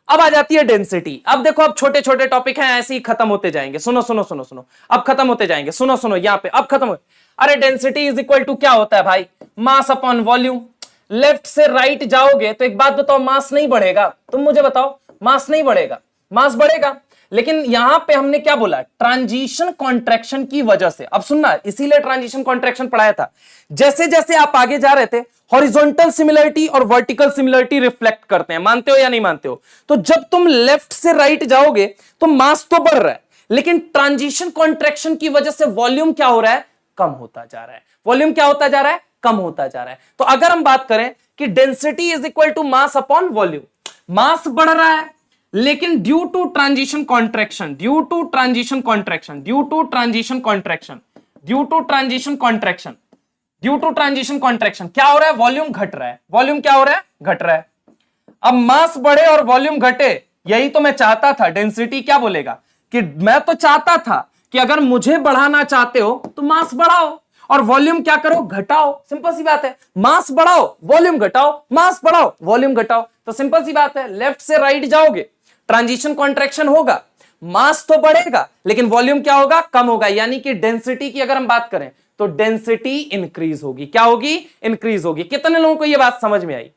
अब आ जाती है डेंसिटी। अब देखो, अब छोटे छोटे टॉपिक हैं, ऐसे ही खत्म होते जाएंगे। सुनो सुनो सुनो सुनो, अब खत्म होते जाएंगे। सुनो सुनो यहां पे, अब खत्म हो। अरे डेंसिटी इज इक्वल टू क्या होता है भाई? मास अपॉन वॉल्यूम। लेफ्ट से राइट जाओगे तो एक बात बताओ, मास नहीं बढ़ेगा? तुम मुझे बताओ, मास नहीं बढ़ेगा? मास बढ़ेगा। लेकिन यहां पे हमने क्या बोला? ट्रांजिशन कॉन्ट्रैक्शन की वजह से। अब सुनना, इसीलिए ट्रांजिशन कॉन्ट्रैक्शन पढ़ाया था। जैसे जैसे आप आगे जा रहे थे, हॉरिजॉन्टल सिमिलरिटी और वर्टिकल सिमिलरिटी रिफ्लेक्ट करते हैं। मानते हो या नहीं मानते हो? तो जब तुम लेफ्ट से राइट जाओगे तो मास तो बढ़ रहा है, लेकिन ट्रांजिशन कॉन्ट्रैक्शन की वजह से वॉल्यूम क्या हो रहा है? कम होता जा रहा है। वॉल्यूम क्या होता जा रहा है? कम होता जा रहा है। तो अगर हम बात करें कि density is equal to mass upon volume, mass बढ़ रहा है लेकिन due to transition contraction, due to transition contraction, due to transition contraction, due to transition contraction, due to transition contraction क्या हो रहा है? वॉल्यूम घट रहा है। वॉल्यूम क्या हो रहा है? घट रहा है। अब मास बढ़े और वॉल्यूम घटे, यही तो मैं चाहता था। डेंसिटी क्या बोलेगा कि मैं तो चाहता था कि अगर मुझे बढ़ाना चाहते हो तो मास बढ़ाओ और वॉल्यूम क्या करो? घटाओ। सिंपल सी बात है। मास बढ़ाओ, वॉल्यूम घटाओ, मास बढ़ाओ, वॉल्यूम घटाओ। तो सिंपल सी बात है, लेफ्ट से राइट जाओगे, ट्रांजिशन कॉन्ट्रैक्शन होगा, मास तो बढ़ेगा लेकिन वॉल्यूम क्या होगा? कम होगा। यानी कि डेंसिटी की अगर हम बात करें तो डेंसिटी इंक्रीज होगी। क्या होगी? इंक्रीज होगी। कितने लोगों को यह बात समझ में आई?